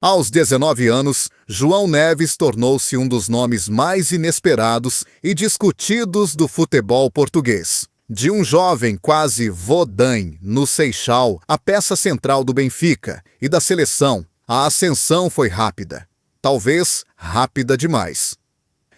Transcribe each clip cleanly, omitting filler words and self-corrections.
Aos 19 anos, João Neves tornou-se um dos nomes mais inesperados e discutidos do futebol português. De um jovem quase Vodan no Seixal, a peça central do Benfica e da seleção, a ascensão foi rápida. Talvez rápida demais.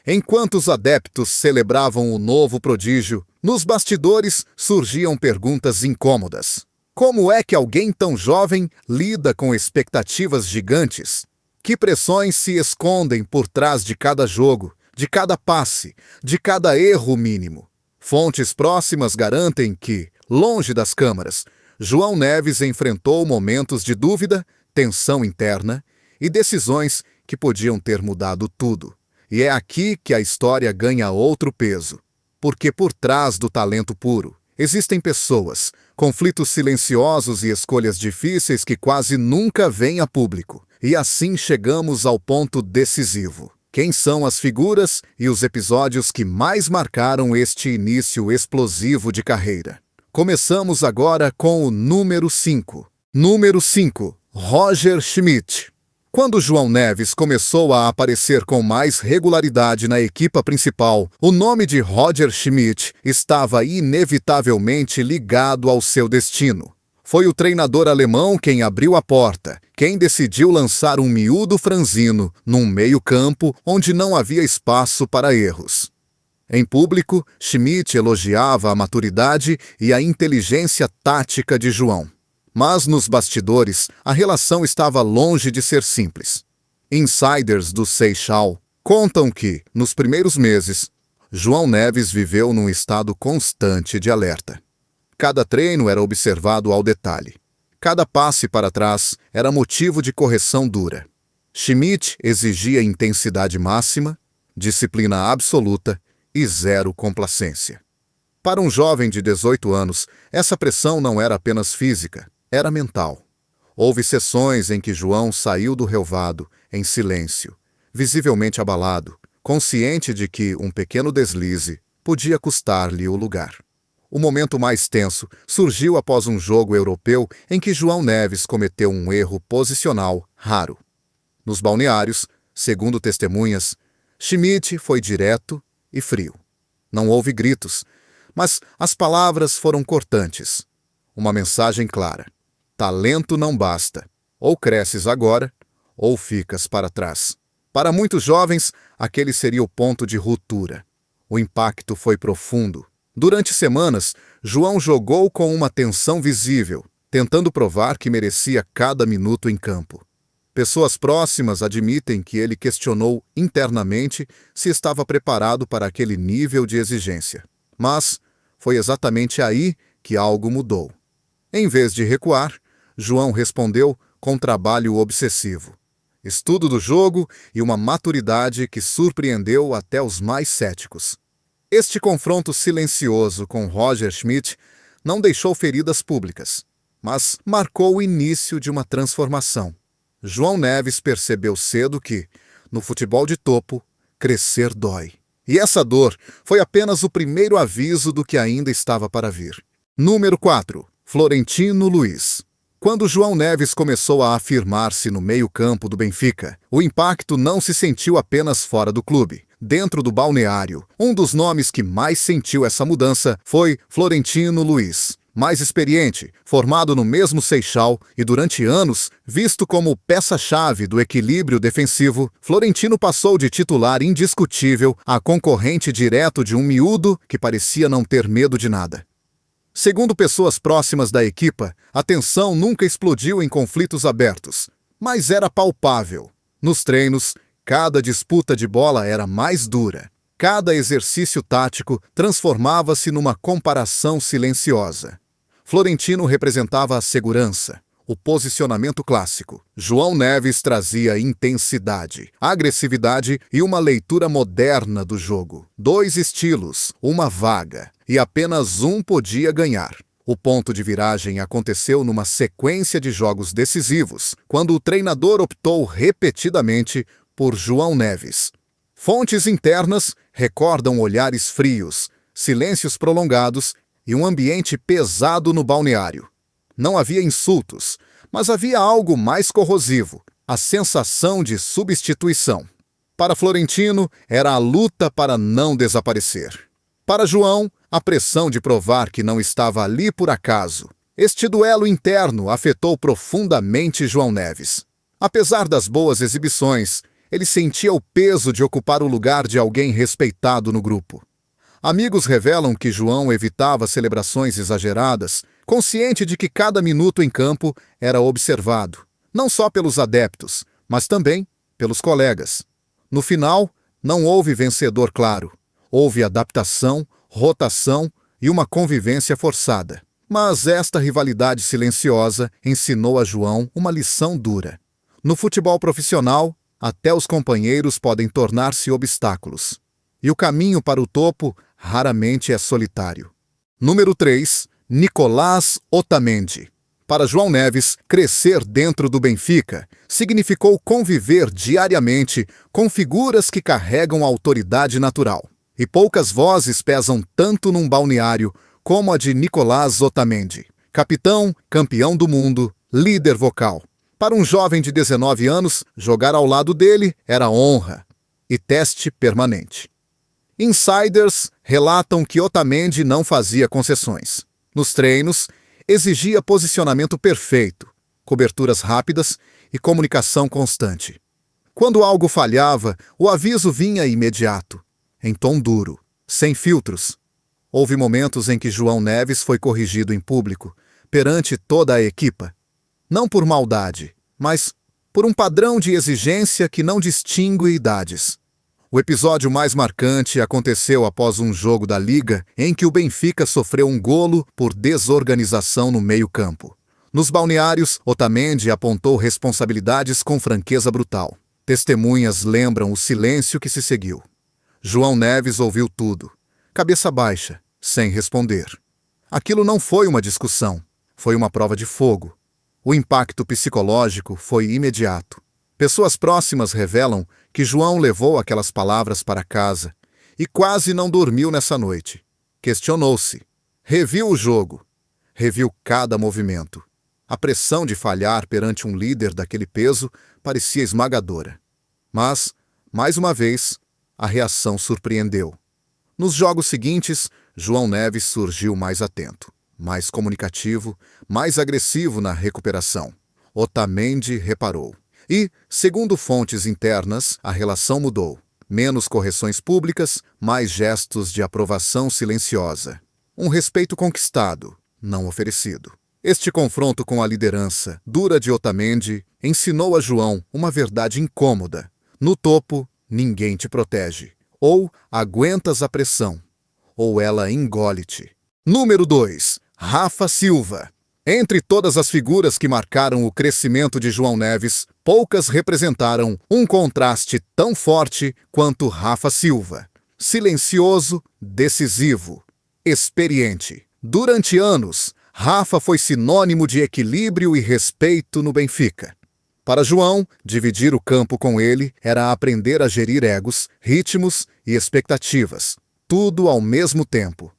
Enquanto os adeptos celebravam o novo prodígio, nos bastidores surgiam perguntas incômodas. Como é que alguém tão jovem lida com expectativas gigantes? Que pressões se escondem por trás de cada jogo, de cada passe, de cada erro mínimo? Fontes próximas garantem que, longe das câmaras, João Neves enfrentou momentos de dúvida, tensão interna e decisões que podiam ter mudado tudo. E é aqui que a história ganha outro peso. Porque por trás do talento puro, existem pessoas, conflitos silenciosos e escolhas difíceis que quase nunca vêm a público. E assim chegamos ao ponto decisivo. Quem são as figuras e os episódios que mais marcaram este início explosivo de carreira? Começamos agora com o número 5. Número 5. Roger Schmidt. Quando João Neves começou a aparecer com mais regularidade na equipa principal, o nome de Roger Schmidt estava inevitavelmente ligado ao seu destino. Foi o treinador alemão quem abriu a porta, quem decidiu lançar um miúdo franzino num meio-campo onde não havia espaço para erros. Em público, Schmidt elogiava a maturidade e a inteligência tática de João. Mas nos bastidores, a relação estava longe de ser simples. Insiders do Seixal contam que, nos primeiros meses, João Neves viveu num estado constante de alerta. Cada treino era observado ao detalhe. Cada passe para trás era motivo de correção dura. Schmidt exigia intensidade máxima, disciplina absoluta e zero complacência. Para um jovem de 18 anos, essa pressão não era apenas física, era mental. Houve sessões em que João saiu do relvado, em silêncio, visivelmente abalado, consciente de que um pequeno deslize podia custar-lhe o lugar. O momento mais tenso surgiu após um jogo europeu em que João Neves cometeu um erro posicional raro. Nos balneários, segundo testemunhas, Schmidt foi direto e frio. Não houve gritos, mas as palavras foram cortantes. Uma mensagem clara. Talento não basta. Ou cresces agora, ou ficas para trás. Para muitos jovens, aquele seria o ponto de ruptura. O impacto foi profundo. Durante semanas, João jogou com uma tensão visível, tentando provar que merecia cada minuto em campo. Pessoas próximas admitem que ele questionou internamente se estava preparado para aquele nível de exigência. Mas foi exatamente aí que algo mudou. Em vez de recuar, João respondeu com trabalho obsessivo, estudo do jogo e uma maturidade que surpreendeu até os mais céticos. Este confronto silencioso com Roger Schmidt não deixou feridas públicas, mas marcou o início de uma transformação. João Neves percebeu cedo que, no futebol de topo, crescer dói. E essa dor foi apenas o primeiro aviso do que ainda estava para vir. Número 4. Florentino Luiz. Quando João Neves começou a afirmar-se no meio-campo do Benfica, o impacto não se sentiu apenas fora do clube. Dentro do balneário, um dos nomes que mais sentiu essa mudança foi Florentino Luiz. Mais experiente, formado no mesmo Seixal e durante anos visto como peça-chave do equilíbrio defensivo, Florentino passou de titular indiscutível a concorrente direto de um miúdo que parecia não ter medo de nada. Segundo pessoas próximas da equipa, a tensão nunca explodiu em conflitos abertos, mas era palpável. Nos treinos, cada disputa de bola era mais dura. Cada exercício tático transformava-se numa comparação silenciosa. Florentino representava a segurança, o posicionamento clássico. João Neves trazia intensidade, agressividade e uma leitura moderna do jogo. 2 estilos, uma vaga, e apenas um podia ganhar. O ponto de viragem aconteceu numa sequência de jogos decisivos, quando o treinador optou repetidamente por João Neves. Fontes internas recordam olhares frios, silêncios prolongados e um ambiente pesado no balneário. Não havia insultos, mas havia algo mais corrosivo, a sensação de substituição. Para Florentino, era a luta para não desaparecer. Para João, a pressão de provar que não estava ali por acaso. Este duelo interno afetou profundamente João Neves. Apesar das boas exibições, ele sentia o peso de ocupar o lugar de alguém respeitado no grupo. Amigos revelam que João evitava celebrações exageradas, consciente de que cada minuto em campo era observado, não só pelos adeptos, mas também pelos colegas. No final, não houve vencedor claro. Houve adaptação, rotação e uma convivência forçada. Mas esta rivalidade silenciosa ensinou a João uma lição dura. No futebol profissional, até os companheiros podem tornar-se obstáculos. E o caminho para o topo raramente é solitário. Número 3. Nicolás Otamendi. Para João Neves, crescer dentro do Benfica significou conviver diariamente com figuras que carregam autoridade natural. E poucas vozes pesam tanto num balneário como a de Nicolás Otamendi. Capitão, campeão do mundo, líder vocal. Para um jovem de 19 anos, jogar ao lado dele era honra e teste permanente. Insiders relatam que Otamendi não fazia concessões. Nos treinos, exigia posicionamento perfeito, coberturas rápidas e comunicação constante. Quando algo falhava, o aviso vinha imediato, em tom duro, sem filtros. Houve momentos em que João Neves foi corrigido em público, perante toda a equipa. Não por maldade, mas por um padrão de exigência que não distingue idades. O episódio mais marcante aconteceu após um jogo da Liga em que o Benfica sofreu um golo por desorganização no meio-campo. Nos balneários, Otamendi apontou responsabilidades com franqueza brutal. Testemunhas lembram o silêncio que se seguiu. João Neves ouviu tudo, cabeça baixa, sem responder. Aquilo não foi uma discussão, foi uma prova de fogo. O impacto psicológico foi imediato. Pessoas próximas revelam que João levou aquelas palavras para casa e quase não dormiu nessa noite. Questionou-se, reviu o jogo, reviu cada movimento. A pressão de falhar perante um líder daquele peso parecia esmagadora. Mas, mais uma vez, a reação surpreendeu. Nos jogos seguintes, João Neves surgiu mais atento, mais comunicativo, mais agressivo na recuperação. Otamendi reparou. E, segundo fontes internas, a relação mudou. Menos correções públicas, mais gestos de aprovação silenciosa. Um respeito conquistado, não oferecido. Este confronto com a liderança dura de Otamendi ensinou a João uma verdade incômoda. No topo, ninguém te protege. Ou aguentas a pressão, ou ela engole-te. Número 2. Rafa Silva. Entre todas as figuras que marcaram o crescimento de João Neves, poucas representaram um contraste tão forte quanto Rafa Silva. Silencioso, decisivo, experiente. Durante anos, Rafa foi sinônimo de equilíbrio e respeito no Benfica. Para João, dividir o campo com ele era aprender a gerir egos, ritmos e expectativas, tudo ao mesmo tempo.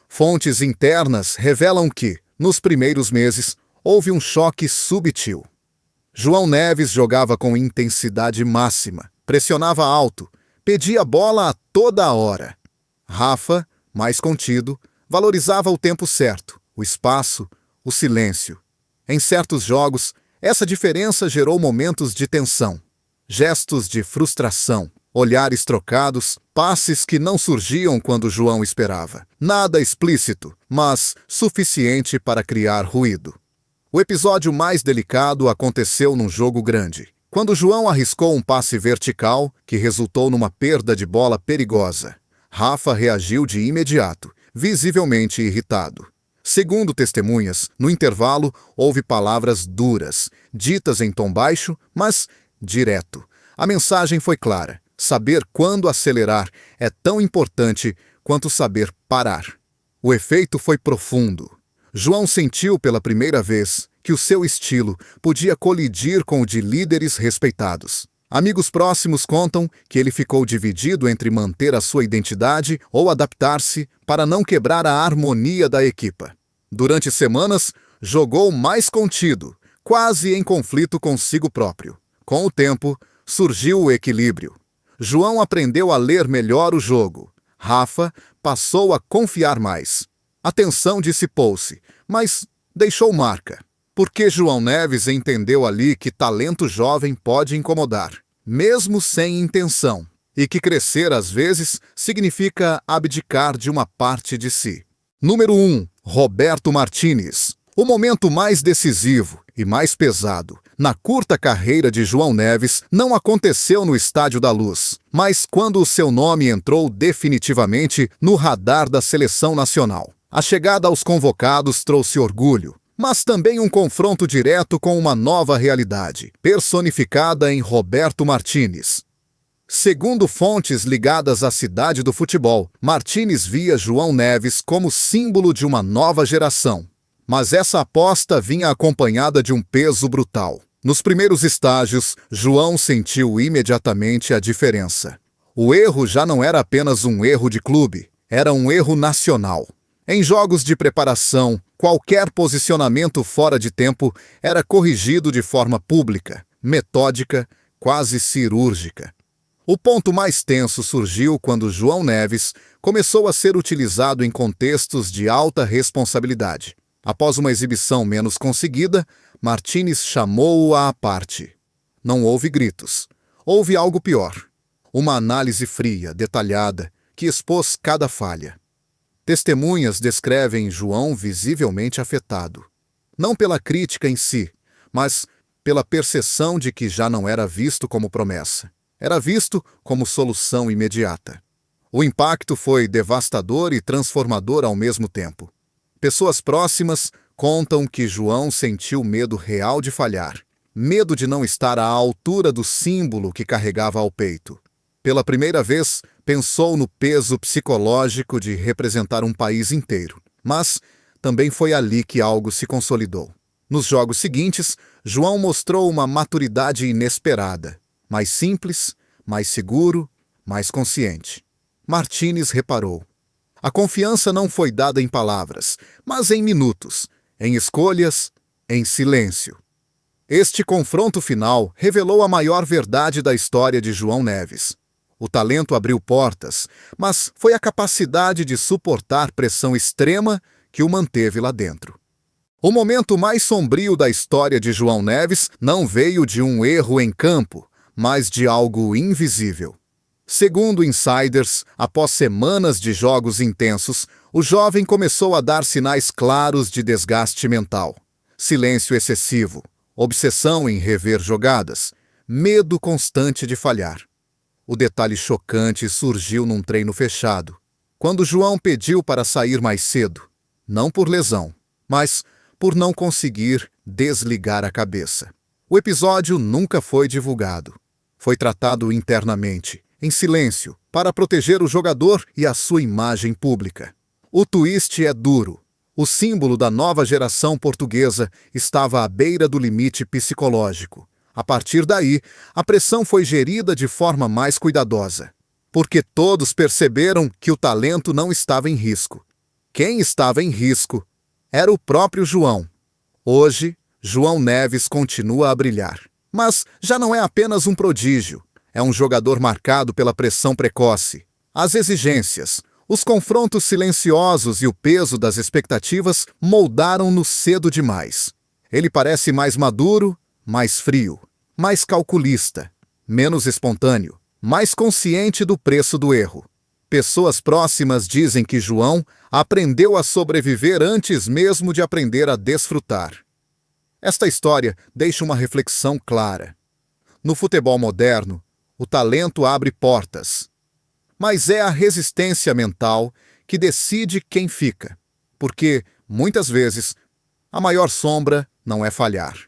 Fontes internas revelam que, nos primeiros meses, houve um choque subtil. João Neves jogava com intensidade máxima, pressionava alto, pedia a bola a toda hora. Rafa, mais contido, valorizava o tempo certo, o espaço, o silêncio. Em certos jogos, essa diferença gerou momentos de tensão, gestos de frustração, olhares trocados, passes que não surgiam quando João esperava. Nada explícito, mas suficiente para criar ruído. O episódio mais delicado aconteceu num jogo grande, quando João arriscou um passe vertical que resultou numa perda de bola perigosa. Rafa reagiu de imediato, visivelmente irritado. Segundo testemunhas, no intervalo houve palavras duras, ditas em tom baixo, mas direto. A mensagem foi clara. Saber quando acelerar é tão importante quanto saber parar. O efeito foi profundo. João sentiu pela primeira vez que o seu estilo podia colidir com o de líderes respeitados. Amigos próximos contam que ele ficou dividido entre manter a sua identidade ou adaptar-se para não quebrar a harmonia da equipa. Durante semanas, jogou mais contido, quase em conflito consigo próprio. Com o tempo, surgiu o equilíbrio. João aprendeu a ler melhor o jogo. Rafa passou a confiar mais. A tensão dissipou-se, mas deixou marca. Porque João Neves entendeu ali que talento jovem pode incomodar, mesmo sem intenção, e que crescer às vezes significa abdicar de uma parte de si. Número 1. Roberto Martínez. O momento mais decisivo e mais pesado na curta carreira de João Neves não aconteceu no Estádio da Luz, mas quando o seu nome entrou definitivamente no radar da seleção nacional. A chegada aos convocados trouxe orgulho, mas também um confronto direto com uma nova realidade, personificada em Roberto Martínez. Segundo fontes ligadas à cidade do futebol, Martínez via João Neves como símbolo de uma nova geração. Mas essa aposta vinha acompanhada de um peso brutal. Nos primeiros estágios, João sentiu imediatamente a diferença. O erro já não era apenas um erro de clube, era um erro nacional. Em jogos de preparação, qualquer posicionamento fora de tempo era corrigido de forma pública, metódica, quase cirúrgica. O ponto mais tenso surgiu quando João Neves começou a ser utilizado em contextos de alta responsabilidade. Após uma exibição menos conseguida, Martínez chamou-o à parte. Não houve gritos. Houve algo pior. Uma análise fria, detalhada, que expôs cada falha. Testemunhas descrevem João visivelmente afetado. Não pela crítica em si, mas pela percepção de que já não era visto como promessa. Era visto como solução imediata. O impacto foi devastador e transformador ao mesmo tempo. Pessoas próximas contam que João sentiu medo real de falhar, medo de não estar à altura do símbolo que carregava ao peito. Pela primeira vez, pensou no peso psicológico de representar um país inteiro. Mas também foi ali que algo se consolidou. Nos jogos seguintes, João mostrou uma maturidade inesperada, mais simples, mais seguro, mais consciente. Martínez reparou. A confiança não foi dada em palavras, mas em minutos, em escolhas, em silêncio. Este confronto final revelou a maior verdade da história de João Neves. O talento abriu portas, mas foi a capacidade de suportar pressão extrema que o manteve lá dentro. O momento mais sombrio da história de João Neves não veio de um erro em campo, mas de algo invisível. Segundo insiders, após semanas de jogos intensos, o jovem começou a dar sinais claros de desgaste mental. Silêncio excessivo, obsessão em rever jogadas, medo constante de falhar. O detalhe chocante surgiu num treino fechado, quando João pediu para sair mais cedo, não por lesão, mas por não conseguir desligar a cabeça. O episódio nunca foi divulgado. Foi tratado internamente, em silêncio, para proteger o jogador e a sua imagem pública. O twist é duro. O símbolo da nova geração portuguesa estava à beira do limite psicológico. A partir daí, a pressão foi gerida de forma mais cuidadosa, porque todos perceberam que o talento não estava em risco. Quem estava em risco era o próprio João. Hoje, João Neves continua a brilhar, mas já não é apenas um prodígio. É um jogador marcado pela pressão precoce, as exigências, os confrontos silenciosos e o peso das expectativas moldaram-no cedo demais. Ele parece mais maduro, mais frio, mais calculista, menos espontâneo, mais consciente do preço do erro. Pessoas próximas dizem que João aprendeu a sobreviver antes mesmo de aprender a desfrutar. Esta história deixa uma reflexão clara. No futebol moderno, o talento abre portas, mas é a resistência mental que decide quem fica, porque, muitas vezes, a maior sombra não é falhar.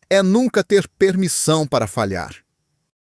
É nunca ter permissão para falhar.